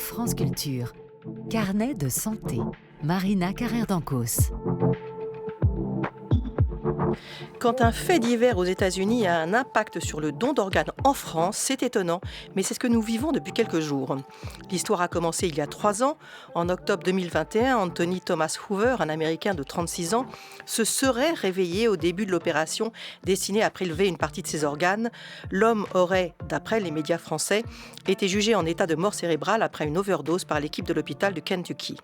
France Culture. Carnet de santé. Marina Carrère-Dancos. Quand un fait divers aux États-Unis a un impact sur le don d'organes en France, c'est étonnant, mais c'est ce que nous vivons depuis quelques jours. L'histoire a commencé il y a 3 ans. En octobre 2021, Anthony Thomas Hoover, un Américain de 36 ans, se serait réveillé au début de l'opération destinée à prélever une partie de ses organes. L'homme aurait, d'après les médias français, été jugé en état de mort cérébrale après une overdose par l'équipe de l'hôpital de Kentucky.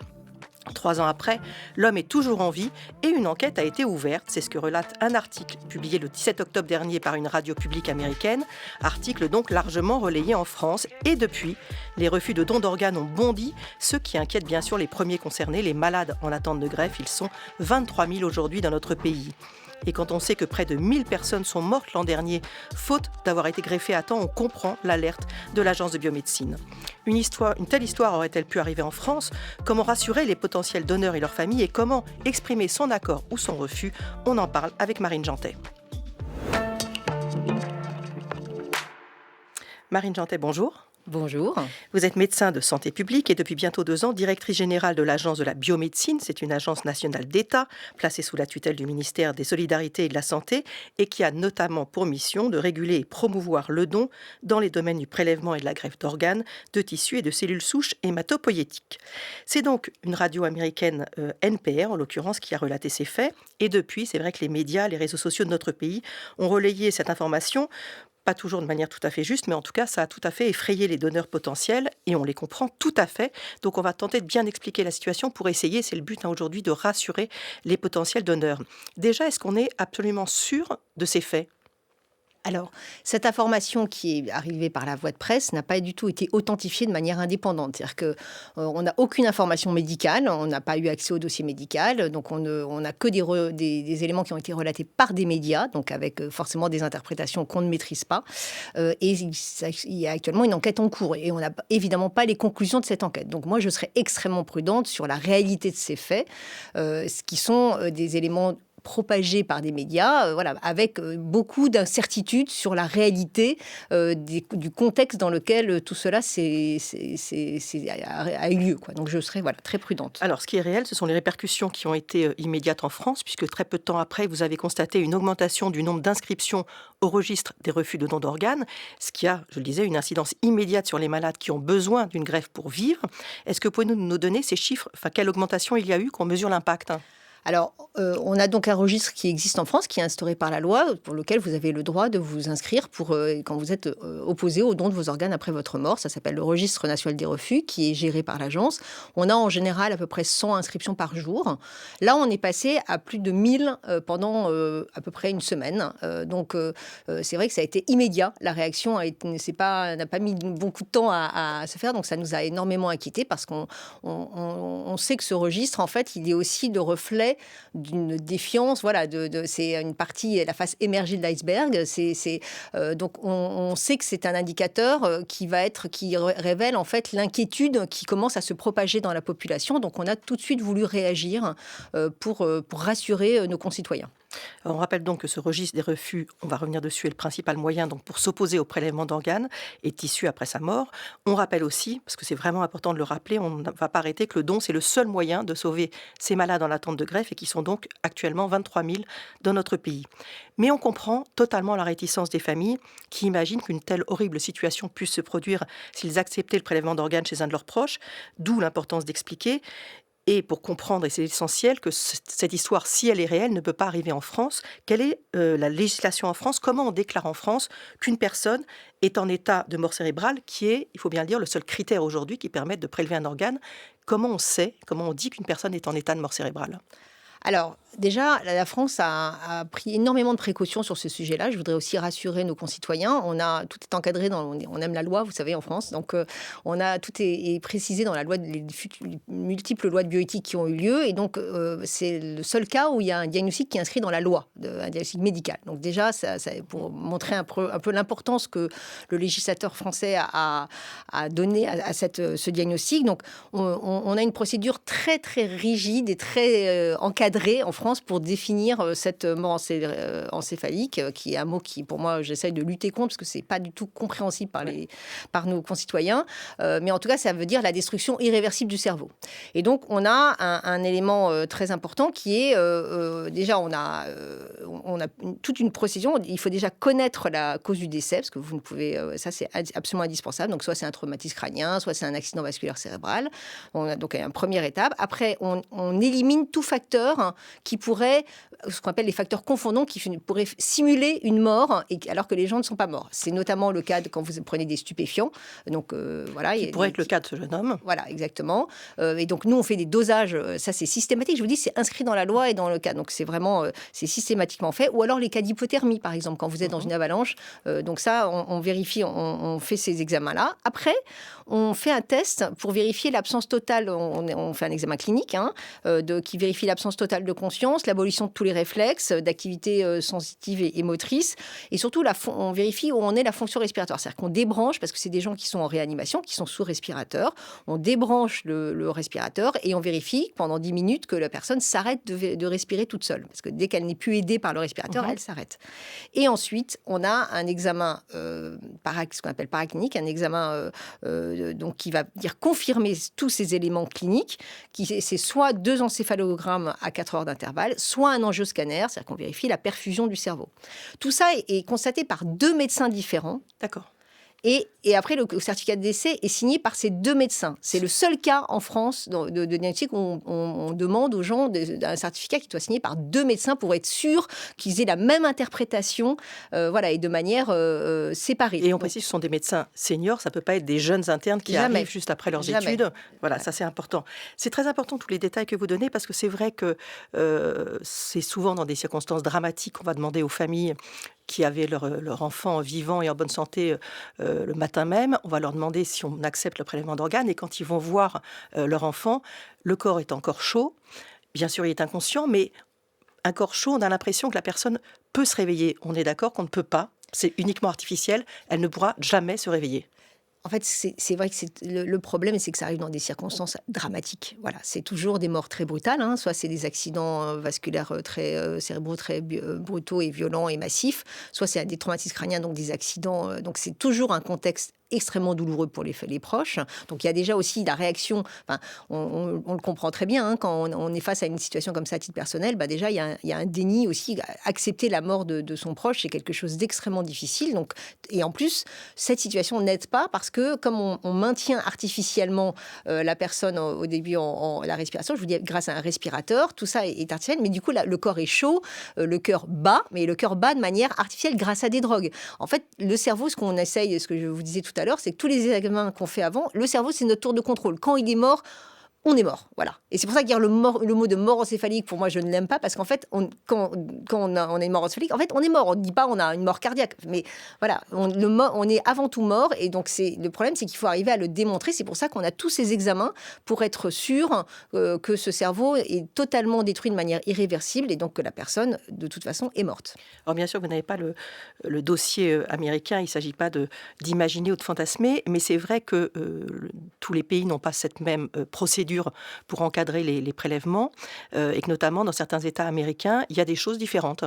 3 ans après, l'homme est toujours en vie et une enquête a été ouverte. C'est ce que relate un article publié le 17 octobre dernier par une radio publique américaine. Article donc largement relayé en France. Et depuis, les refus de dons d'organes ont bondi, ce qui inquiète bien sûr les premiers concernés, les malades en attente de greffe. Ils sont 23 000 aujourd'hui dans notre pays. Et quand on sait que près de 1000 personnes sont mortes l'an dernier, faute d'avoir été greffées à temps, on comprend l'alerte de l'Agence de biomédecine. Une telle histoire aurait-elle pu arriver en France ? Comment rassurer les potentiels donneurs et leurs familles et comment exprimer son accord ou son refus ? On en parle avec Marine Jantet. Marine Jantet, bonjour. Bonjour. Vous êtes médecin de santé publique et depuis bientôt 2 ans, directrice générale de l'Agence de la biomédecine. C'est une agence nationale d'État placée sous la tutelle du ministère des Solidarités et de la Santé et qui a notamment pour mission de réguler et promouvoir le don dans les domaines du prélèvement et de la greffe d'organes, de tissus et de cellules souches hématopoïétiques. C'est donc une radio américaine NPR, en l'occurrence, qui a relaté ces faits. Et depuis, c'est vrai que les médias, les réseaux sociaux de notre pays ont relayé cette information. Pas toujours de manière tout à fait juste, mais en tout cas, ça a tout à fait effrayé les donneurs potentiels et on les comprend tout à fait. Donc, on va tenter de bien expliquer la situation pour essayer, c'est le but aujourd'hui, de rassurer les potentiels donneurs. Déjà, est-ce qu'on est absolument sûr de ces faits ? Alors, cette information qui est arrivée par la voie de presse n'a pas du tout été authentifiée de manière indépendante. C'est-à-dire qu'on n'a aucune information médicale, on n'a pas eu accès au dossier médical, donc on n'a que des éléments qui ont été relatés par des médias, donc avec forcément des interprétations qu'on ne maîtrise pas. Et il y a actuellement une enquête en cours et on n'a évidemment pas les conclusions de cette enquête. Donc moi, je serais extrêmement prudente sur la réalité de ces faits, ce qui sont des éléments propagés par des médias, avec beaucoup d'incertitudes sur la réalité du contexte dans lequel tout cela a eu lieu, quoi. Donc je serais très prudente. Alors, ce qui est réel, ce sont les répercussions qui ont été immédiates en France, puisque très peu de temps après, vous avez constaté une augmentation du nombre d'inscriptions au registre des refus de dons d'organes, ce qui a, je le disais, une incidence immédiate sur les malades qui ont besoin d'une greffe pour vivre. Est-ce que vous pouvez nous donner ces chiffres ? Quelle augmentation il y a eu, qu'on mesure l'impact ? Alors, on a donc un registre qui existe en France, qui est instauré par la loi, pour lequel vous avez le droit de vous inscrire quand vous êtes opposé au don de vos organes après votre mort. Ça s'appelle le registre national des refus, qui est géré par l'agence. On a en général à peu près 100 inscriptions par jour. Là, on est passé à plus de 1000 pendant à peu près une semaine. Donc, c'est vrai que ça a été immédiat. La réaction n'a pas mis beaucoup de temps à se faire. Donc, ça nous a énormément inquiétés parce qu'on sait que ce registre, en fait, il est aussi le reflet d'une défiance, c'est une partie, la face émergée de l'iceberg. Donc on sait que c'est un indicateur qui révèle en fait l'inquiétude qui commence à se propager dans la population. Donc on a tout de suite voulu réagir pour rassurer nos concitoyens. On rappelle donc que ce registre des refus, on va revenir dessus, est le principal moyen donc pour s'opposer au prélèvement d'organes et de tissus après sa mort. On rappelle aussi, parce que c'est vraiment important de le rappeler, on ne va pas arrêter que le don, c'est le seul moyen de sauver ces malades en attente de greffe et qui sont donc actuellement 23 000 dans notre pays. Mais on comprend totalement la réticence des familles qui imaginent qu'une telle horrible situation puisse se produire s'ils acceptaient le prélèvement d'organes chez un de leurs proches, d'où l'importance d'expliquer. Et pour comprendre, et c'est essentiel, que cette histoire, si elle est réelle, ne peut pas arriver en France. Quelle est la législation en France ? Comment on déclare en France qu'une personne est en état de mort cérébrale, qui est, il faut bien le dire, le seul critère aujourd'hui qui permette de prélever un organe ? Comment on dit qu'une personne est en état de mort cérébrale ? Alors, déjà, la France a pris énormément de précautions sur ce sujet-là. Je voudrais aussi rassurer nos concitoyens. Tout est encadré, on aime la loi, vous savez, en France. Donc, tout est précisé dans la loi, les multiples lois de bioéthique qui ont eu lieu. Et donc, c'est le seul cas où il y a un diagnostic qui est inscrit dans la loi, un diagnostic médical. Donc déjà, ça pour montrer un peu l'importance que le législateur français a donné à ce diagnostic. Donc, on a une procédure très, très rigide et très encadrée en France France pour définir cette mort encéphalique, qui est un mot qui, pour moi, j'essaye de lutter contre, parce que c'est pas du tout compréhensible par nos concitoyens. Mais en tout cas, ça veut dire la destruction irréversible du cerveau. Et donc, on a un élément très important qui est, déjà, on a toute une procédure. Il faut déjà connaître la cause du décès, parce que vous ne pouvez... ça, c'est absolument indispensable. Donc, soit c'est un traumatisme crânien, soit c'est un accident vasculaire cérébral. On a donc une première étape. Après, on élimine tout facteur qui pourrait, ce qu'on appelle les facteurs confondants, qui pourraient simuler une mort, alors que les gens ne sont pas morts. C'est notamment le cas quand vous prenez des stupéfiants. Donc, voilà. Qui pourrait être le cas de ce jeune homme. Voilà, exactement. Et donc, nous, on fait des dosages. Ça, c'est systématique. Je vous dis, c'est inscrit dans la loi et dans le cas. Donc, c'est vraiment, c'est systématiquement fait. Ou alors, les cas d'hypothermie, par exemple, quand vous êtes dans une avalanche. Donc, ça, on vérifie, on fait ces examens-là. Après, on fait un test pour vérifier l'absence totale. On fait un examen clinique qui vérifie l'absence totale de conscience, l'abolition de tous les réflexes, d'activité sensitive et motrice. Et surtout, on vérifie où en est la fonction respiratoire. C'est-à-dire qu'on débranche, parce que c'est des gens qui sont en réanimation, qui sont sous respirateur. On débranche le respirateur et on vérifie pendant 10 minutes que la personne s'arrête de respirer toute seule. Parce que dès qu'elle n'est plus aidée par le respirateur, elle s'arrête. Et ensuite, on a un examen ce qu'on appelle paraclinique, un examen donc qui va dire confirmer tous ces éléments cliniques. C'est soit 2 encéphalogrammes à 4 heures d'intervalle, soit un angioscanner, c'est-à-dire qu'on vérifie la perfusion du cerveau. Tout ça est constaté par 2 médecins différents. D'accord. Et après, le certificat de décès est signé par ces 2 médecins. C'est le seul cas en France de diagnostic où on demande aux gens un certificat qui doit signé par 2 médecins pour être sûr qu'ils aient la même interprétation, et de manière séparée. Et on précise, ce sont des médecins seniors, ça ne peut pas être des jeunes internes qui arrivent juste après leurs études. Voilà, ça c'est important. C'est très important tous les détails que vous donnez, parce que c'est vrai que c'est souvent dans des circonstances dramatiques qu'on va demander aux familles qui avaient leur enfant vivant et en bonne santé le matin même, on va leur demander si on accepte le prélèvement d'organes. Et quand ils vont voir leur enfant, le corps est encore chaud. Bien sûr, il est inconscient, mais un corps chaud, on a l'impression que la personne peut se réveiller. On est d'accord qu'on ne peut pas. C'est uniquement artificiel. Elle ne pourra jamais se réveiller. En fait, c'est vrai que le problème, c'est que ça arrive dans des circonstances dramatiques. Voilà, c'est toujours des morts très brutales. Soit c'est des accidents vasculaires cérébraux très brutaux et violents et massifs, soit c'est des traumatismes crâniens, donc des accidents. Donc c'est toujours un contexte extrêmement douloureux pour les proches. Donc il y a déjà aussi la réaction, on le comprend très bien, quand on est face à une situation comme ça à titre personnel, déjà il y a un déni aussi. Accepter la mort de son proche, c'est quelque chose d'extrêmement difficile. Donc, et en plus, cette situation n'aide pas, parce que comme on maintient artificiellement la personne au début en la respiration, je vous dis grâce à un respirateur, tout ça est artificiel, mais du coup le corps est chaud, le cœur bat, mais le cœur bat de manière artificielle grâce à des drogues. En fait, le cerveau, ce qu'on essaye, ce que je vous disais tout à l'heure, c'est que tous les examens qu'on fait avant, le cerveau, c'est notre tour de contrôle. Quand il est mort, on est mort, voilà. Et c'est pour ça que dire le mot de mort encéphalique, pour moi, je ne l'aime pas, parce qu'en fait, quand on a une mort encéphalique, en fait, on est mort. On ne dit pas on a une mort cardiaque, mais voilà, on est avant tout mort. Et donc, le problème, c'est qu'il faut arriver à le démontrer. C'est pour ça qu'on a tous ces examens pour être sûr que ce cerveau est totalement détruit de manière irréversible, et donc que la personne, de toute façon, est morte. Alors, bien sûr, vous n'avez pas le dossier américain. Il ne s'agit pas d'imaginer ou de fantasmer, mais c'est vrai que tous les pays n'ont pas cette même procédure pour encadrer les prélèvements, et que notamment dans certains États américains, il y a des choses différentes.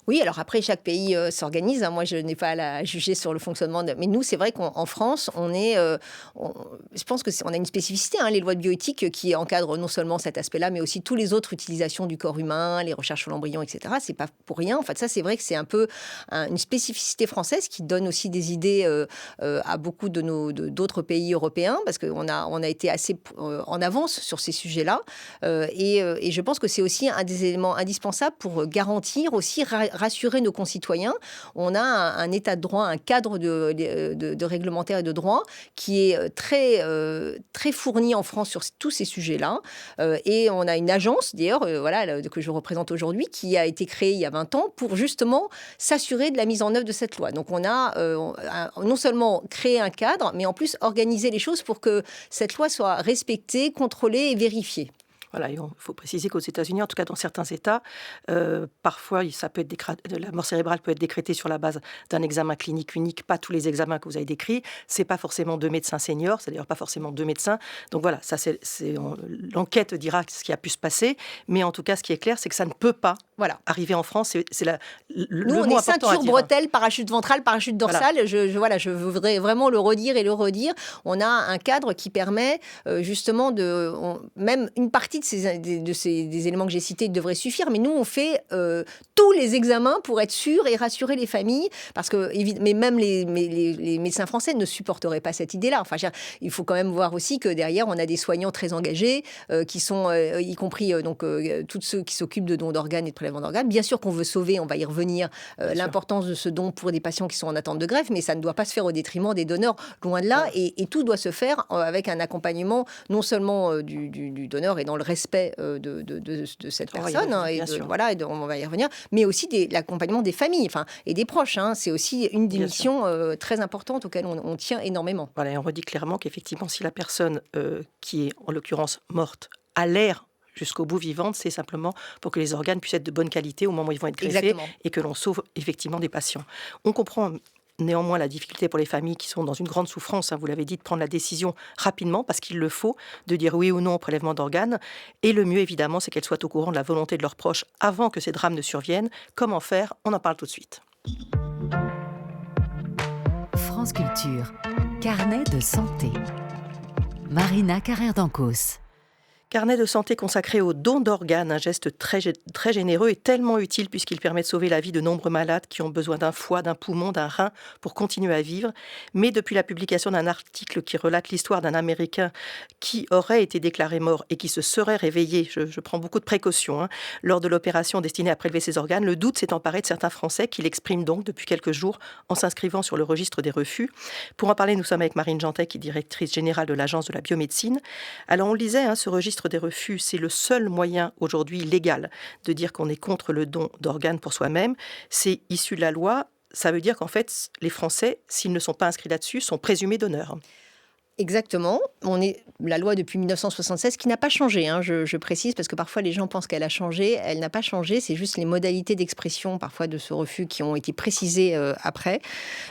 Oui, alors après, chaque pays s'organise. Moi, je n'ai pas à juger sur le fonctionnement. Mais nous, c'est vrai qu'en France, je pense qu'on a une spécificité. Les lois de bioéthique qui encadrent non seulement cet aspect-là, mais aussi toutes les autres utilisations du corps humain, les recherches sur l'embryon, etc. C'est pas pour rien. En fait, ça, c'est vrai que c'est un peu une spécificité française qui donne aussi des idées à beaucoup d'autres pays européens, parce qu'on a été assez en avance sur ces sujets-là. Et je pense que c'est aussi un des éléments indispensables pour garantir aussi rassurer nos concitoyens. On a un état de droit, un cadre de réglementaire et de droit qui est très, très fourni en France sur tous ces sujets-là. Et on a une agence, d'ailleurs, que je représente aujourd'hui, qui a été créée il y a 20 ans pour justement s'assurer de la mise en œuvre de cette loi. Donc on a non seulement créé un cadre, mais en plus organisé les choses pour que cette loi soit respectée, contrôlée et vérifiée. Voilà, il faut préciser qu'aux États-Unis, en tout cas dans certains États, parfois la mort cérébrale peut être décrétée sur la base d'un examen clinique unique, pas tous les examens que vous avez décrits. C'est pas forcément 2 médecins seniors, c'est d'ailleurs pas forcément 2 médecins. Donc voilà, ça l'enquête dira ce qui a pu se passer, mais en tout cas, ce qui est clair, c'est que ça ne peut pas arriver en France. Nous, on est ceinture, bretelle, parachute ventral, parachute dorsal. Voilà. Je voudrais vraiment le redire et le redire. On a un cadre qui permet justement même une partie des éléments que j'ai cités devraient suffire, mais nous, on fait tous les examens pour être sûr et rassurer les familles, parce que mais même les médecins français ne supporteraient pas cette idée-là. Enfin, il faut quand même voir aussi que derrière, on a des soignants très engagés, qui sont, y compris tous ceux qui s'occupent de dons d'organes et de prélèvements d'organes. Bien sûr qu'on veut sauver, on va y revenir, l'importance de ce don pour des patients qui sont en attente de greffe, mais ça ne doit pas se faire au détriment des donneurs, loin de là, et tout doit se faire avec un accompagnement non seulement du donneur et dans le respect de cette personne, on va y revenir, mais aussi l'accompagnement des familles et des proches. C'est aussi une des missions très importantes auxquelles on tient énormément. Voilà, et on redit clairement qu'effectivement, si la personne qui est en l'occurrence morte a l'air jusqu'au bout vivante, c'est simplement pour que les organes puissent être de bonne qualité au moment où ils vont être greffés et que l'on sauve effectivement des patients. On comprend néanmoins la difficulté pour les familles qui sont dans une grande souffrance, vous l'avez dit, de prendre la décision rapidement, parce qu'il le faut, de dire oui ou non au prélèvement d'organes. Et le mieux, évidemment, c'est qu'elles soient au courant de la volonté de leurs proches avant que ces drames ne surviennent. Comment faire ? On en parle tout de suite. France Culture, carnet de santé. Marina Carrère-Dancos. Carnet de santé consacré au don d'organes, un geste très, très généreux et tellement utile puisqu'il permet de sauver la vie de nombreux malades qui ont besoin d'un foie, d'un poumon, d'un rein pour continuer à vivre. Mais depuis la publication d'un article qui relate l'histoire d'un Américain qui aurait été déclaré mort et qui se serait réveillé, je prends beaucoup de précautions, lors de l'opération destinée à prélever ses organes, le doute s'est emparé de certains Français qui l'expriment donc depuis quelques jours en s'inscrivant sur le registre des refus. Pour en parler, nous sommes avec Marine Jantet, qui est directrice générale de l'Agence de la biomédecine. Alors on le disait, ce registre des refus, c'est le seul moyen aujourd'hui légal de dire qu'on est contre le don d'organes pour soi-même. C'est issu de la loi. Ça veut dire qu'en fait, les Français, s'ils ne sont pas inscrits là-dessus, sont présumés donneurs. Exactement. La loi depuis 1976 qui n'a pas changé, je précise, parce que parfois les gens pensent qu'elle a changé. Elle n'a pas changé, c'est juste les modalités d'expression parfois de ce refus qui ont été précisées après.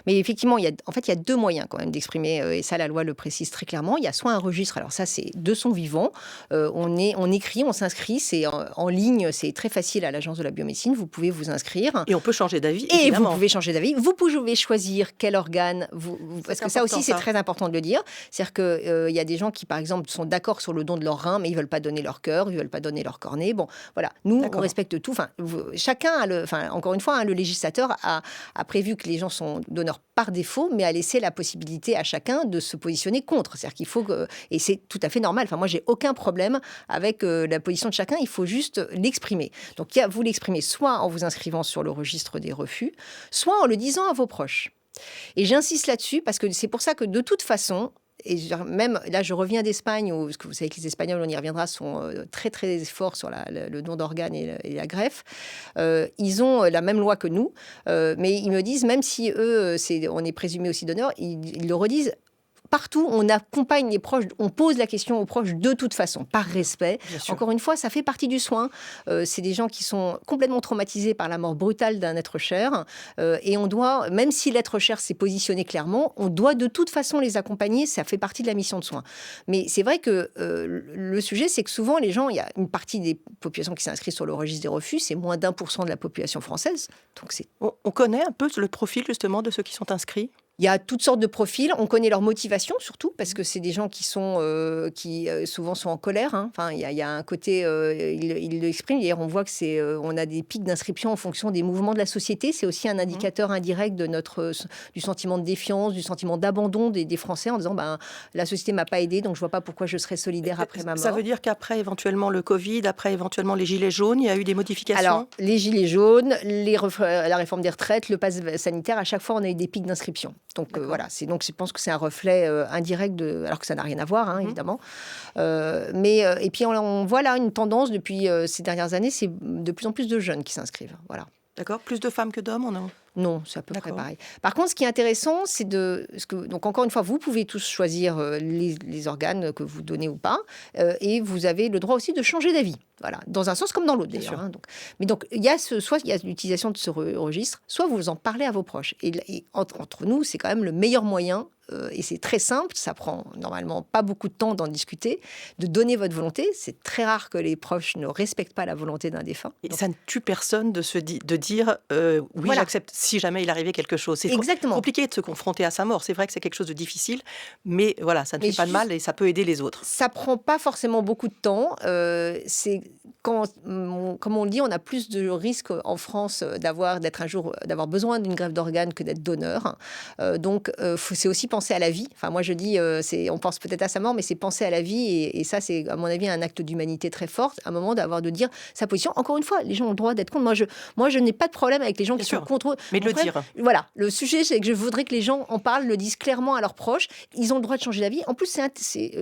Mais effectivement, il y a 2 moyens quand même d'exprimer, et ça la loi le précise très clairement. Il y a soit un registre, alors ça c'est de son vivant, on écrit, on s'inscrit, c'est en ligne, c'est très facile à l'Agence de la biomédecine, vous pouvez vous inscrire. Et on peut changer d'avis, évidemment. Et vous pouvez changer d'avis, vous pouvez choisir quel organe, parce que ça aussi c'est très important de le dire. C'est-à-dire qu'il y a des gens qui, par exemple, sont d'accord sur le don de leur rein, mais ils ne veulent pas donner leur cœur, ils ne veulent pas donner leur cornée. Bon, voilà. Nous, on respecte tout. Chacun encore une fois, le législateur a prévu que les gens sont donneurs par défaut, mais a laissé la possibilité à chacun de se positionner contre. C'est-à-dire qu'il faut et c'est tout à fait normal. Moi, j'ai aucun problème avec la position de chacun. Il faut juste l'exprimer. Donc, vous l'exprimez soit en vous inscrivant sur le registre des refus, soit en le disant à vos proches. Et j'insiste là-dessus parce que c'est pour ça que de toute façon, et même là, je reviens d'Espagne, où, parce que vous savez que les Espagnols, on y reviendra, sont très très forts sur le don d'organes et la greffe. Ils ont la même loi que nous, mais ils me disent, même si eux, on est présumé aussi donneurs, ils le redisent. Partout, on accompagne les proches, on pose la question aux proches de toute façon, par respect. Encore une fois, ça fait partie du soin. C'est des gens qui sont complètement traumatisés par la mort brutale d'un être cher. Et on doit, même si l'être cher s'est positionné clairement, on doit de toute façon les accompagner. Ça fait partie de la mission de soin. Mais c'est vrai que le sujet, c'est que souvent, les gens, il y a une partie des populations qui s'inscrivent sur le registre des refus. C'est moins d'1% de la population française. Donc on connaît un peu le profil, justement, de ceux qui sont inscrits ? Il y a toutes sortes de profils. On connaît leur motivation, surtout, parce que c'est des gens qui souvent sont en colère. Il y a un côté, ils l'expriment. D'ailleurs, on voit que on a des pics d'inscription en fonction des mouvements de la société. C'est aussi un indicateur indirect du sentiment de défiance, du sentiment d'abandon des Français en disant la société m'a pas aidé, donc je vois pas pourquoi je serais solidaire après ma mort. Ça veut dire qu'après éventuellement le Covid, après éventuellement les gilets jaunes, il y a eu des modifications ? Alors, les gilets jaunes, la réforme des retraites, le pass sanitaire, à chaque fois, on a eu des pics d'inscription. Donc voilà, je pense que c'est un reflet indirect alors que ça n'a rien à voir, évidemment. Et puis on voit là une tendance depuis ces dernières années, c'est de plus en plus de jeunes qui s'inscrivent. Voilà. D'accord. Plus de femmes que d'hommes, on a... Non, c'est à peu près D'accord. pareil. Par contre, ce qui est intéressant, c'est donc encore une fois, vous pouvez tous choisir les organes que vous donnez ou pas, et vous avez le droit aussi de changer d'avis. Voilà, dans un sens comme dans l'autre Bien d'ailleurs. sûr. Hein, donc. Mais donc, soit il y a l'utilisation de ce registre, soit vous en parlez à vos proches. Et entre nous, c'est quand même le meilleur moyen, et c'est très simple, ça prend normalement pas beaucoup de temps d'en discuter, de donner votre volonté. C'est très rare que les proches ne respectent pas la volonté d'un défunt. Et Donc, ça ne tue personne de dire oui, Voilà. j'accepte si jamais il arrivait quelque chose. C'est Exactement. compliqué de se confronter à sa mort. C'est vrai que c'est quelque chose de difficile, mais voilà, ça ne Mais fait pas de mal et ça peut aider les autres. Ça prend pas forcément beaucoup de temps. C'est comme on le dit, on a plus de risques en France d'avoir besoin d'une greffe d'organes que d'être donneur. Donc, c'est aussi penser à la vie. Enfin, moi, je dis, on pense peut-être à sa mort, mais c'est penser à la vie. Et ça, c'est, à mon avis, un acte d'humanité très fort. À un moment, de dire sa position. Encore une fois, les gens ont le droit d'être contre. Moi, je n'ai pas de problème avec les gens Bien qui sûr. sont contre. Mais de Mon le problème, dire. Voilà. Le sujet, c'est que je voudrais que les gens en parlent, le disent clairement à leurs proches. Ils ont le droit de changer d'avis. En plus,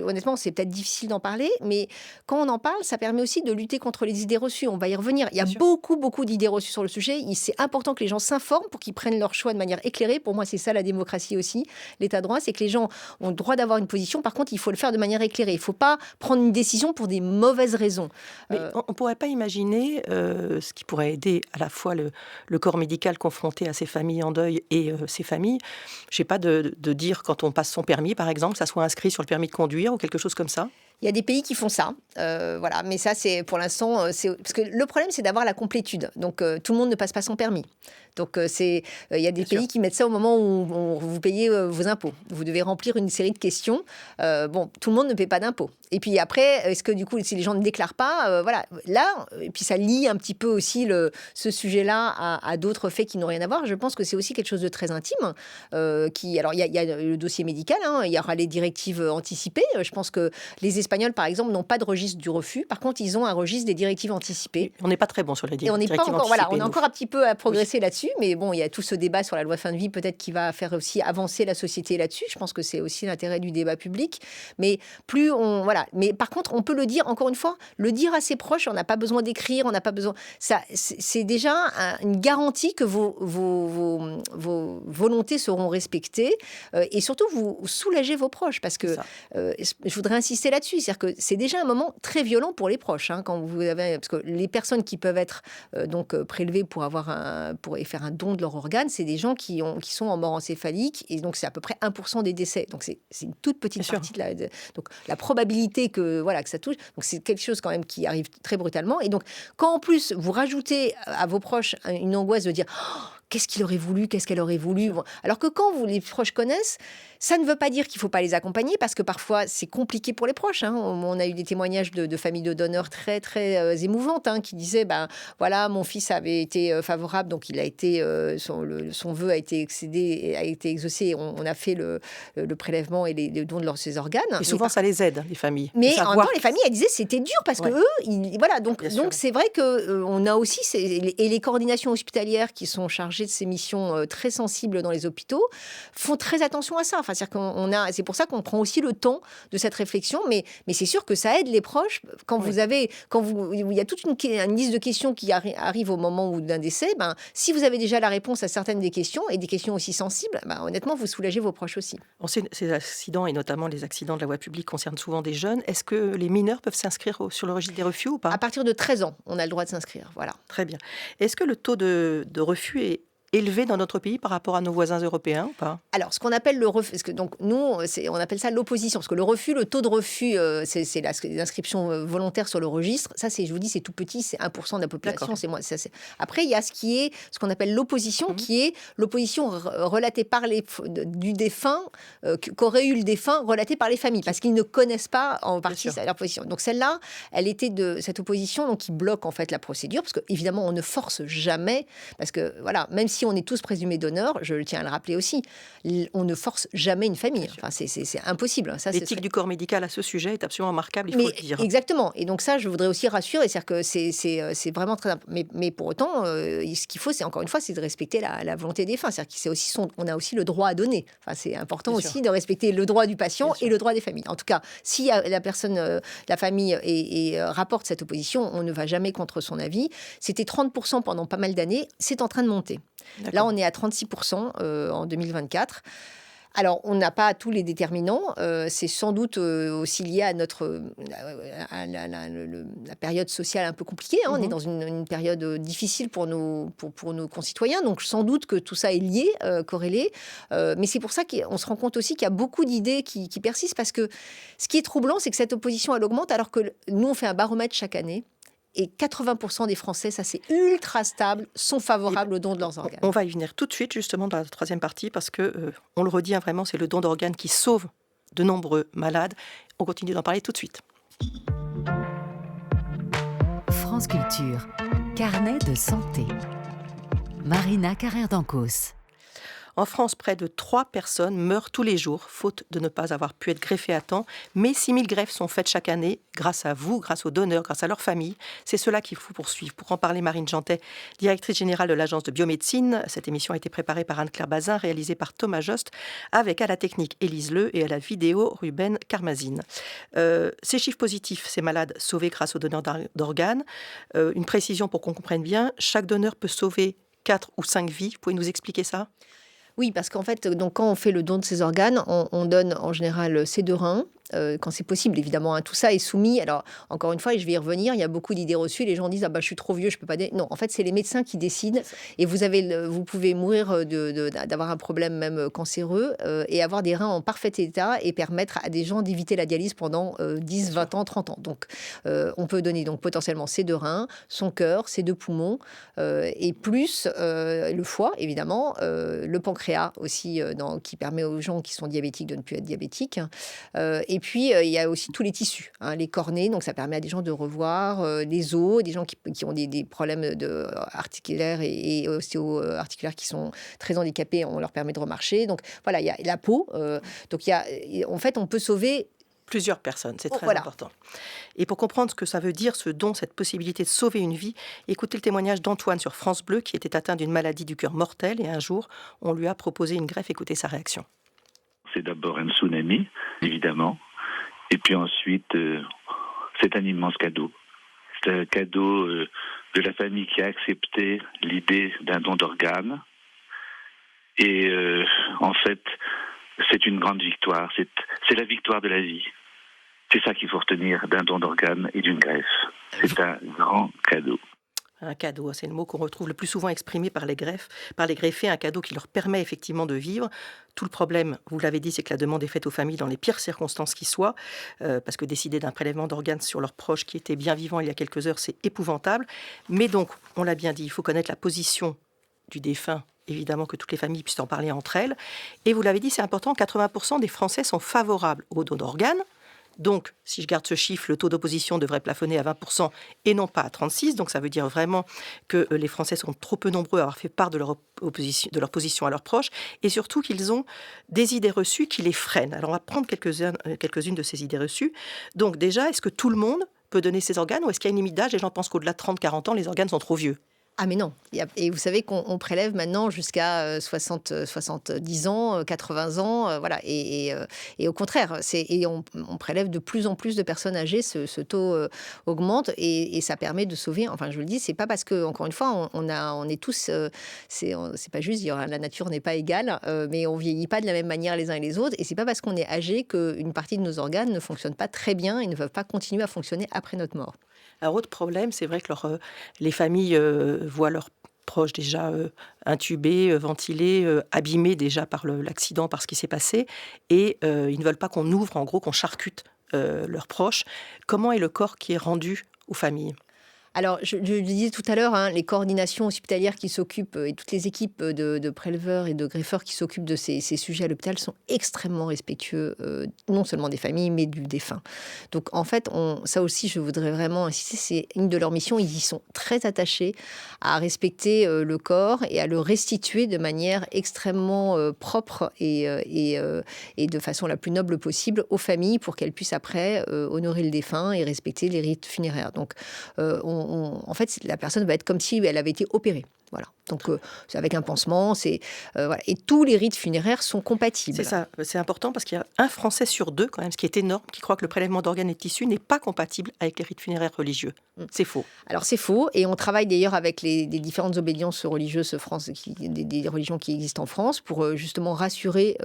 honnêtement, c'est peut-être difficile d'en parler, mais quand on en parle, ça permet aussi de lutter contre les idées reçues. On va y revenir. Il y a Bien sûr. beaucoup d'idées reçues sur le sujet. C'est important que les gens s'informent pour qu'ils prennent leur choix de manière éclairée. Pour moi, c'est ça la démocratie aussi. L'état de droit, c'est que les gens ont le droit d'avoir une position. Par contre, il faut le faire de manière éclairée. Il ne faut pas prendre une décision pour des mauvaises raisons. Mais on ne pourrait pas imaginer ce qui pourrait aider à la fois le corps médical confronté à ces familles en deuil et ces familles, je ne sais pas, de dire quand on passe son permis, par exemple, que ça soit inscrit sur le permis de conduire ou quelque chose comme ça. Il y a des pays qui font ça, voilà. Mais ça, c'est pour l'instant, parce que le problème, c'est d'avoir la complétude. Donc, tout le monde ne passe pas son permis. Donc, il y a des Bien pays sûr. qui mettent ça au moment où vous payez vos impôts. Vous devez remplir une série de questions. Tout le monde ne paie pas d'impôts. Et puis après, est-ce que du coup, si les gens ne déclarent pas, voilà, là, et puis ça lie un petit peu aussi ce sujet-là à d'autres faits qui n'ont rien à voir. Je pense que c'est aussi quelque chose de très intime. Alors, il y a le dossier médical, hein, il y aura les directives anticipées. Je pense que les Espagnols, par exemple, n'ont pas de registre du refus. Par contre, ils ont un registre des directives anticipées. On n'est pas très bon sur les Et on n'est directives pas encore, voilà, on anticipées, a nous. encore un petit peu à progresser là-dessus, mais bon, il y a tout ce débat sur la loi fin de vie, peut-être qui va faire aussi avancer la société là-dessus. Je pense que c'est aussi l'intérêt du débat public. Mais voilà. Mais par contre, on peut le dire, encore une fois, le dire à ses proches, on n'a pas besoin d'écrire, on n'a pas besoin. Ça, c'est déjà une garantie que vos volontés seront respectées, et surtout vous soulagez vos proches, parce que je voudrais insister là-dessus, c'est-à-dire que c'est déjà un moment très violent pour les proches, hein, quand vous avez, parce que les personnes qui peuvent être prélevées pour faire un don de leur organe, c'est des gens qui sont en mort encéphalique, et donc c'est à peu près 1% des décès. Donc c'est une toute petite Bien partie donc la probabilité que ça touche. Donc c'est quelque chose quand même qui arrive très brutalement. Et donc quand en plus vous rajoutez à vos proches une angoisse de dire qu'est-ce qu'il aurait voulu, qu'est-ce qu'elle aurait voulu. Alors que quand les proches connaissent, ça ne veut pas dire qu'il ne faut pas les accompagner, parce que parfois c'est compliqué pour les proches, hein. On a eu des témoignages de familles de donneurs très très émouvantes, hein, qui disaient voilà, mon fils avait été favorable, donc il a été son vœu a été excédé, a été exaucé. On a fait le prélèvement et les dons de ses organes. Et souvent, ça les aide, les familles. Mais en même temps, les familles, elles disaient c'était dur, parce que eux, voilà. Donc c'est vrai que on a aussi et les coordinations hospitalières qui sont chargées de ces missions très sensibles dans les hôpitaux font très attention à ça. Enfin, c'est pour ça qu'on prend aussi le temps de cette réflexion, mais c'est sûr que ça aide les proches quand il y a toute une liste de questions qui arrive au moment d'un décès. Si vous avez déjà la réponse à certaines des questions, et des questions aussi sensibles, honnêtement, vous soulagez vos proches aussi. On sait que ces accidents, et notamment les accidents de la voie publique, concernent souvent des jeunes. Est-ce que les mineurs peuvent s'inscrire sur le registre des refus ou pas? À partir de 13 ans, on a le droit de s'inscrire. Voilà. Très bien. Est-ce que le taux de refus est élevé dans notre pays par rapport à nos voisins européens ou pas? Alors, ce qu'on appelle le refus, parce que donc nous, on appelle ça l'opposition, parce que le taux de refus, c'est l'inscription volontaire sur le registre. Ça, je vous dis, c'est tout petit, c'est 1% de la population. Après, il y a ce qu'on appelle l'opposition, qui est l'opposition relatée par du défunt, qu'aurait eu le défunt, relatée par les familles, parce qu'ils ne connaissent pas en partie leur position. Donc celle-là, elle était de cette opposition, donc qui bloque en fait la procédure, parce que évidemment, on ne force jamais, parce que voilà, même si si on est tous présumés donneurs, je tiens à le rappeler aussi, on ne force jamais une famille. Enfin, c'est impossible. Ça, l'éthique du corps médical à ce sujet est absolument remarquable, il faut le dire. Exactement. Et donc ça, je voudrais aussi rassurer, c'est-à-dire que c'est vraiment très important. Mais pour autant, ce qu'il faut, c'est encore une fois, c'est de respecter la volonté des fins. C'est-à-dire on a aussi le droit à donner. Enfin, c'est important Bien aussi sûr. de respecter le droit du patient et le droit des familles. En tout cas, si la personne, la famille rapporte cette opposition, on ne va jamais contre son avis. C'était 30% pendant pas mal d'années. C'est en train de monter. D'accord. Là, on est à 36% en 2024. Alors, on n'a pas tous les déterminants. C'est sans doute aussi lié à la période sociale un peu compliquée. On est dans une période difficile pour nos concitoyens. Donc, sans doute que tout ça est lié, corrélé. Mais c'est pour ça qu'on se rend compte aussi qu'il y a beaucoup d'idées qui persistent. Parce que ce qui est troublant, c'est que cette opposition, elle augmente alors que nous, on fait un baromètre chaque année. Et 80% des Français, ça c'est ultra stable, sont favorables au don de leurs organes. On va y venir tout de suite, justement, dans la troisième partie, parce que, on le redit, vraiment, c'est le don d'organes qui sauve de nombreux malades. On continue d'en parler tout de suite. France Culture, carnet de santé. Marina Carrère-Dancos. En France, près de 3 personnes meurent tous les jours, faute de ne pas avoir pu être greffées à temps. Mais 6000 greffes sont faites chaque année, grâce à vous, grâce aux donneurs, grâce à leur famille. C'est cela qu'il faut poursuivre. Pour en parler, Marine Jantet, directrice générale de l'Agence de biomédecine. Cette émission a été préparée par Anne-Claire Bazin, réalisée par Thomas Jost, avec à la technique Élise Leu et à la vidéo Ruben Karmazine. Ces chiffres positifs, ces malades sauvés grâce aux donneurs d'organes. Une précision pour qu'on comprenne bien, chaque donneur peut sauver 4 ou 5 vies. Vous pouvez nous expliquer ça ? Oui, parce qu'en fait, donc, quand on fait le don de ces organes, on donne en général ces 2 reins, quand c'est possible, évidemment. Tout ça est soumis. Alors, encore une fois, et je vais y revenir, il y a beaucoup d'idées reçues. Les gens disent « Ah bah, je suis trop vieux, je ne peux pas... » Non, en fait, c'est les médecins qui décident. Et vous pouvez mourir d'avoir un problème même cancéreux et avoir des reins en parfait état et permettre à des gens d'éviter la dialyse pendant 10, 20 ans, 30 ans. Donc, on peut donner donc, potentiellement ces 2 reins, son cœur, ses 2 poumons, et plus le foie, évidemment, le pancréas aussi, qui permet aux gens qui sont diabétiques de ne plus être diabétiques. Et puis, il y a aussi tous les tissus, les cornées, donc ça permet à des gens de revoir les os, des gens qui ont des problèmes articulaires et ostéo-articulaires qui sont très handicapés, on leur permet de remarcher. Donc voilà, il y a la peau. Donc en fait, on peut sauver plusieurs personnes, c'est très important. Et pour comprendre ce que ça veut dire, ce don, cette possibilité de sauver une vie, écoutez le témoignage d'Antoine sur France Bleu, qui était atteint d'une maladie du cœur mortelle, et un jour, on lui a proposé une greffe. Écoutez sa réaction. C'est d'abord un tsunami, évidemment. Et puis ensuite, c'est un immense cadeau. C'est un cadeau de la famille qui a accepté l'idée d'un don d'organes. Et en fait, c'est une grande victoire. C'est la victoire de la vie. C'est ça qu'il faut retenir d'un don d'organes et d'une greffe. C'est un grand cadeau. Un cadeau, c'est le mot qu'on retrouve le plus souvent exprimé par les greffés, un cadeau qui leur permet effectivement de vivre. Tout le problème, vous l'avez dit, c'est que la demande est faite aux familles dans les pires circonstances qui soient, parce que décider d'un prélèvement d'organes sur leurs proches qui étaient bien vivants il y a quelques heures, c'est épouvantable. Mais donc, on l'a bien dit, il faut connaître la position du défunt, évidemment que toutes les familles puissent en parler entre elles. Et vous l'avez dit, c'est important, 80% des Français sont favorables au don d'organes. Donc, si je garde ce chiffre, le taux d'opposition devrait plafonner à 20% et non pas à 36%. Donc, ça veut dire vraiment que les Français sont trop peu nombreux à avoir fait part de leur position à leurs proches et surtout qu'ils ont des idées reçues qui les freinent. Alors, on va prendre quelques-unes de ces idées reçues. Donc, déjà, est-ce que tout le monde peut donner ses organes ou est-ce qu'il y a une limite d'âge? Les gens pensent qu'au-delà de 30-40 ans, les organes sont trop vieux. Ah mais non, et vous savez qu'on prélève maintenant jusqu'à 70 ans, 80 ans, voilà, et au contraire, on prélève de plus en plus de personnes âgées, ce taux augmente, et ça permet de sauver, enfin je vous le dis, c'est pas parce que, encore une fois, on est tous, c'est pas juste, la nature n'est pas égale, mais on vieillit pas de la même manière les uns et les autres, et c'est pas parce qu'on est âgé qu'une partie de nos organes ne fonctionne pas très bien et ne peuvent pas continuer à fonctionner après notre mort. Alors, autre problème, c'est vrai que les familles voient leurs proches déjà intubés, ventilés, abîmés déjà par l'accident, par ce qui s'est passé, et ils ne veulent pas qu'on ouvre, en gros, qu'on charcute leurs proches. Comment est le corps qui est rendu aux familles ? Alors, je le disais tout à l'heure, les coordinations hospitalières qui s'occupent et toutes les équipes de préleveurs et de greffeurs qui s'occupent de ces sujets à l'hôpital sont extrêmement respectueux, non seulement des familles, mais du défunt. Donc, en fait, ça aussi, je voudrais vraiment insister, c'est une de leurs missions. Ils y sont très attachés à respecter le corps et à le restituer de manière extrêmement propre et de façon la plus noble possible aux familles pour qu'elles puissent après honorer le défunt et respecter les rites funéraires. Donc, en fait, la personne va être comme si elle avait été opérée. Voilà. Donc, c'est avec un pansement, voilà. Et tous les rites funéraires sont compatibles. C'est ça, c'est important parce qu'il y a un Français sur 2, quand même, ce qui est énorme, qui croit que le prélèvement d'organes et de tissus n'est pas compatible avec les rites funéraires religieux. C'est faux. Alors, c'est faux. Et on travaille d'ailleurs avec les différentes obédiences religieuses des religions qui existent en France pour justement rassurer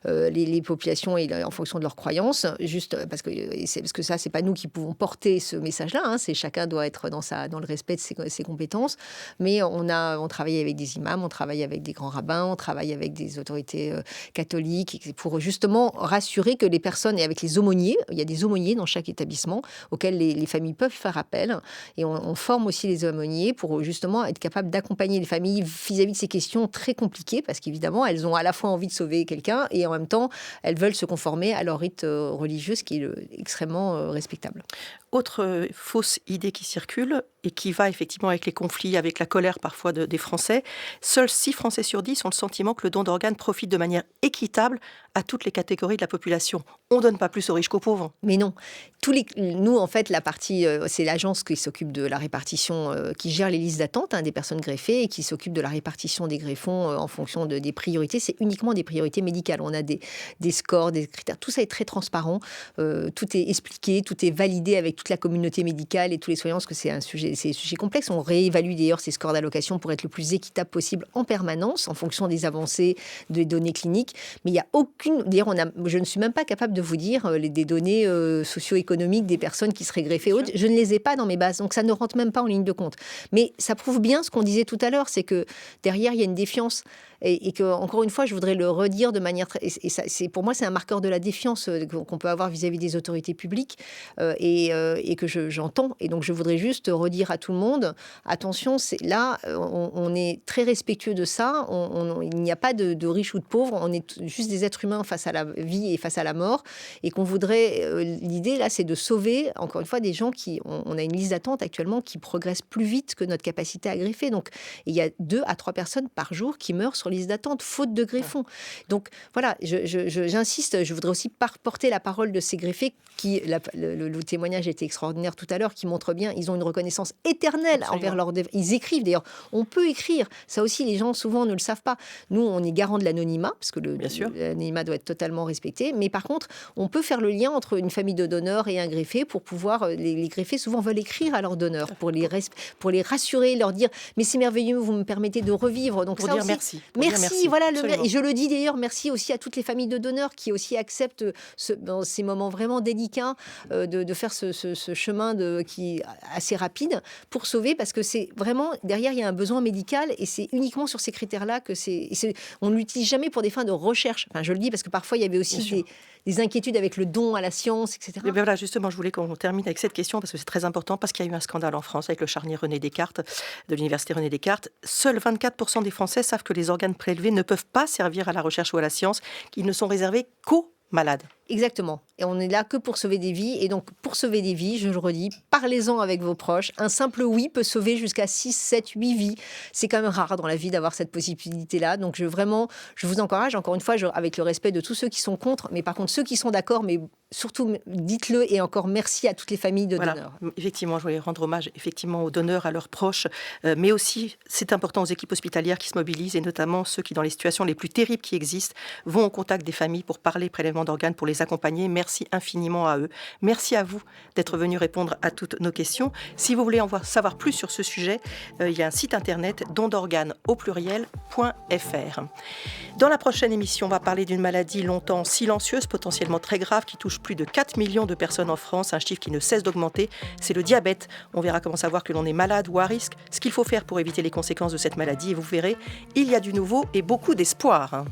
les populations et en fonction de leurs croyances. Juste parce que ça, c'est pas nous qui pouvons porter ce message-là. C'est chacun doit être dans le respect de ses compétences. Mais on travaille avec des imams, on travaille avec des grands rabbins, on travaille avec des autorités catholiques pour justement rassurer que les personnes, et avec les aumôniers, il y a des aumôniers dans chaque établissement auxquels les familles peuvent faire appel. Et on forme aussi les aumôniers pour justement être capable d'accompagner les familles vis-à-vis de ces questions très compliquées, parce qu'évidemment, elles ont à la fois envie de sauver quelqu'un et en même temps, elles veulent se conformer à leur rite religieux, ce qui est extrêmement respectable. Autre fausse idée qui circule et qui va effectivement avec les conflits, avec la colère parfois des Français, seuls 6 Français sur 10 ont le sentiment que le don d'organes profite de manière équitable à toutes les catégories de la population. On ne donne pas plus aux riches qu'aux pauvres. Mais non. Nous, en fait, la partie, c'est l'agence qui s'occupe de la répartition, qui gère les listes d'attente des personnes greffées et qui s'occupe de la répartition des greffons en fonction des priorités. C'est uniquement des priorités médicales. On a des scores, des critères. Tout ça est très transparent. Tout est expliqué, tout est validé avec toute la communauté médicale et tous les soignants, parce que c'est un sujet complexe. On réévalue d'ailleurs ces scores d'allocation pour être le plus équitable possible en permanence, en fonction des avancées des données cliniques. Mais il n'y a aucune... D'ailleurs, je ne suis même pas capable de vous dire des données socio-économiques des personnes qui seraient greffées. Je ne les ai pas dans mes bases, donc ça ne rentre même pas en ligne de compte. Mais ça prouve bien ce qu'on disait tout à l'heure, c'est que derrière, il y a une défiance. Et que, encore une fois, je voudrais le redire de manière très... Et ça, pour moi, c'est un marqueur de la défiance qu'on peut avoir vis-à-vis des autorités publiques et que j'entends. Et donc, je voudrais juste redire à tout le monde, attention, là, on est très respectueux de ça. Il n'y a pas de riches ou de pauvres. On est juste des êtres humains face à la vie et face à la mort. Et qu'on voudrait... l'idée, là, c'est de sauver, encore une fois, des gens qui... On a une liste d'attente actuellement qui progresse plus vite que notre capacité à greffer. Donc, il y a 2 à 3 personnes par jour qui meurent sur liste d'attente, faute de greffons. Donc voilà, j'insiste, je voudrais aussi porter la parole de ces greffés qui, le témoignage était extraordinaire tout à l'heure, qui montre bien, ils ont une reconnaissance éternelle envers leur... Ils écrivent d'ailleurs, on peut écrire, ça aussi les gens souvent ne le savent pas. Nous, on est garant de l'anonymat, parce que l'anonymat doit être totalement respecté, mais par contre, on peut faire le lien entre une famille de donneurs et un greffé pour pouvoir... Les greffés souvent veulent écrire à leurs donneurs pour les rassurer, leur dire « mais c'est merveilleux, vous me permettez de revivre ». Donc pour ça dire aussi, merci. Merci, voilà. Et je le dis d'ailleurs, merci aussi à toutes les familles de donneurs qui aussi acceptent dans ces moments vraiment délicats de faire ce chemin qui est assez rapide pour sauver, parce que c'est vraiment, derrière, il y a un besoin médical et c'est uniquement sur ces critères-là que on ne l'utilise jamais pour des fins de recherche. Enfin, je le dis parce que parfois, il y avait aussi des inquiétudes avec le don à la science, etc. Mais voilà, justement, je voulais qu'on termine avec cette question parce que c'est très important, parce qu'il y a eu un scandale en France avec le charnier René Descartes de l'université René Descartes. Seuls 24% des Français savent que les organes prélevés ne peuvent pas servir à la recherche ou à la science, qu'ils ne sont réservés qu'aux malades. Exactement. Et on n'est là que pour sauver des vies. Et donc, pour sauver des vies, je le redis, parlez-en avec vos proches. Un simple oui peut sauver jusqu'à 6, 7, 8 vies. C'est quand même rare dans la vie d'avoir cette possibilité-là. Donc, je vous encourage, encore une fois, avec le respect de tous ceux qui sont contre, mais par contre, ceux qui sont d'accord, mais surtout, dites-le, et encore merci à toutes les familles de donneurs. Effectivement, je voulais rendre hommage aux donneurs, à leurs proches, mais aussi, c'est important, aux équipes hospitalières qui se mobilisent, et notamment ceux qui, dans les situations les plus terribles qui existent, vont au contact des familles pour parler prélèvement d'organes, pour les accompagner. Merci infiniment à eux. Merci à vous d'être venus répondre à toutes nos questions. Si vous voulez en savoir plus sur ce sujet, il y a un site internet dondorganes.fr. Dans la prochaine émission, on va parler d'une maladie longtemps silencieuse, potentiellement très grave, qui touche plus de 4 millions de personnes en France, un chiffre qui ne cesse d'augmenter, c'est le diabète. On verra comment savoir que l'on est malade ou à risque, ce qu'il faut faire pour éviter les conséquences de cette maladie, et vous verrez, il y a du nouveau et beaucoup d'espoir.